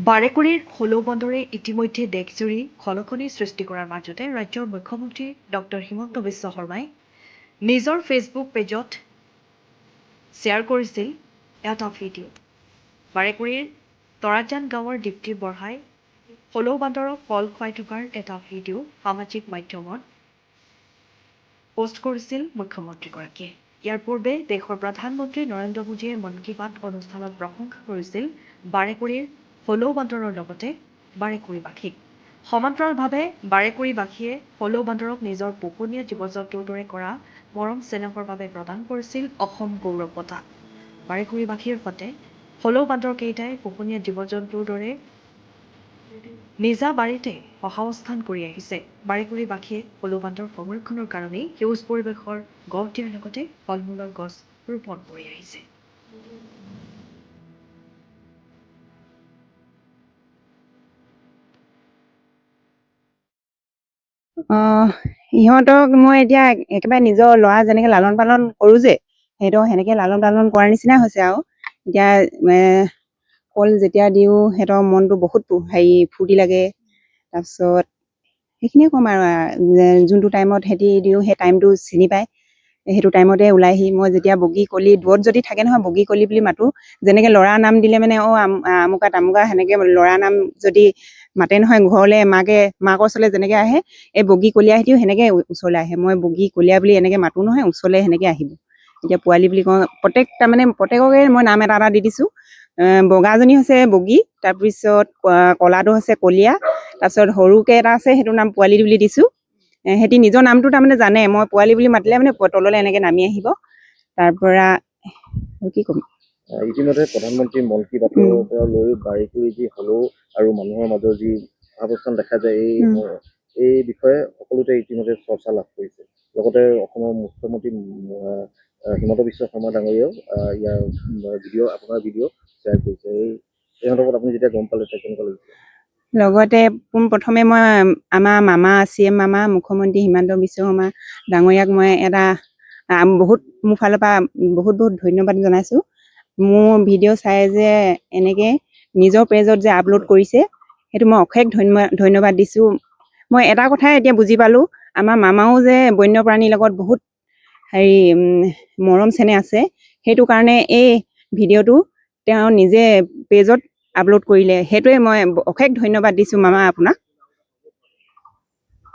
বাৰেকুৰিৰ হলৌ বন্দৰে ইতিমধ্যে দেশজুৰি খলখনি সৃষ্টি কৰাৰ মাজতে ৰাজ্যৰ মুখ্যমন্ত্ৰী ডক্টৰ হিমন্ত বিশ্ব শৰ্মাই নিজৰ ফেচবুক পেজত শ্বেয়াৰ কৰিছিল এটা ভিডিঅ'। বাৰেকুৰিৰ তৰাজান গাঁৱৰ দীপ্তি বঢ়াই হলৌ বান্দৰক কল খুৱাই থকাৰ এটা ভিডিঅ' সামাজিক মাধ্যমত পোষ্ট কৰিছিল মুখ্যমন্ত্ৰীগৰাকীয়ে। ইয়াৰ পূৰ্বে দেশৰ প্ৰধানমন্ত্ৰী নৰেন্দ্ৰ মোদীয়ে মন কী বাত অনুষ্ঠানত প্ৰশংসা কৰিছিল বাৰেকুৰিৰ হলৌ বান্দৰৰ লগতে বাৰেকুৰিবাসীক। সমান্তৰালভাৱে বাৰেকুৰিবাসীয়ে হলৌ বান্দৰক নিজৰ পোহনীয়া জীৱ জন্তুৰ দৰে কৰা মৰম চেনেহৰ বাবে প্ৰদান কৰিছিল অসম গৌৰৱ বঁটা। বাৰেকুৰিবাসীৰ সৈতে হলৌ বান্দৰকেইটাই পোহনীয়া জীৱ জন্তুৰ দৰে নিজা বাৰীতে সহাৱস্থান কৰি আহিছে। বাৰেকুৰিবাসীয়ে হলৌ বান্দৰ সংৰক্ষণৰ কাৰণেই সেউজ পৰিৱেশৰ গঢ় দিয়াৰ লগতে ফল মূলৰ গছ ৰোপণ কৰি আহিছে। ইহঁতক মই এতিয়া একেবাৰে নিজৰ ল'ৰা যেনেকে লালন পালন কৰোঁ যে সিহঁতক সেনেকে লালন পালন কৰাৰ নিচিনা হৈছে আৰু এতিয়া কল যেতিয়া দিওঁ সিহঁতৰ মনটো বহুত ফূৰ্তি লাগে। তাৰপিছত সেইখিনিয়ে ক'ম আৰু যোনটো টাইমত সিহঁতি দিওঁ সেই টাইমটো চিনি পায়, সেইটো টাইমতে ওলাইহি। মই যেতিয়া বগী কলি দূৰত যদি থাকে নহয় বগী কলি বুলি মাতোঁ, যেনেকৈ ল'ৰা নাম দিলে মানে আমুকা তামুকা সেনেকৈ ল'ৰা নাম যদি মাতে নহয় ঘৰলৈ মাকৰ ওচৰলৈ যেনেকৈ আহে এই বগী কলিয়া সিহঁতিও সেনেকৈ ওচৰলৈ আহে। মই বগী কলিয়া বুলি এনেকৈ মাতোঁ নহয় ওচৰলৈ সেনেকৈ আহিব। এতিয়া পোৱালি বুলি কওঁ প্ৰত্যেককে মই নাম এটা এটা দি দিছোঁ। বগাজনী হৈছে বগী, তাৰপিছত কলাটো হৈছে কলীয়া, তাৰপিছত সৰুকৈ এটা আছে সেইটো নাম পোৱালি বুলি দিছোঁ। সিহঁতি নিজৰ নামটো তাৰমানে জানে, মই পোৱালি বুলি মাতিলে মানে তললৈ এনেকৈ নামি আহিব। তাৰপৰা কি ক'ম, ইতিমধ্যে প্ৰধানমন্ত্ৰী মন কী বাতৰ পৰা লৈ বাৰেকুৰি যি হলৌ আৰু মানুহৰ মাজৰ যি অৱস্থান দেখা যায় এই বিষয়ে সকলোতে ইতিমধ্যে চৰ্চা লাভ কৰিছে। লগতে অসমৰ মুখ্যমন্ত্ৰী হিমন্ত বিশ্ব শৰ্মা ডাঙৰীয়াও ইয়াৰ আপোনাৰ ভিডিঅ' শ্বেয়াৰ কৰিছে। এই সন্দৰ্ভত আপুনি যেতিয়া গম পালে তেতিয়া কেনেকুৱা লাগিছে? লগতে পোনপ্ৰথমে মই আমাৰ মামা CM মামা মুখ্যমন্ত্ৰী হিমন্ত বিশ্ব শৰ্মা ডাঙৰীয়াক মই এটা মোৰ ফালৰ পৰা বহুত ধন্যবাদ জনাইছোঁ। মোৰ ভিডিঅ' চাই যে এনেকৈ নিজৰ পেজত যে আপলোড কৰিছে সেইটো মই অশেষ ধন্যবাদ দিছোঁ। মই এটা কথাই এতিয়া বুজি পালোঁ, আমাৰ মামাও যে বন্যপ্ৰাণীৰ লগত বহুত মৰম চেনেহ আছে, সেইটো কাৰণে এই ভিডিঅ'টো তেওঁ নিজে পেজত আপলোড কৰিলে। সেইটোৱে মই অশেষ ধন্যবাদ দিছোঁ মামা আপোনাক।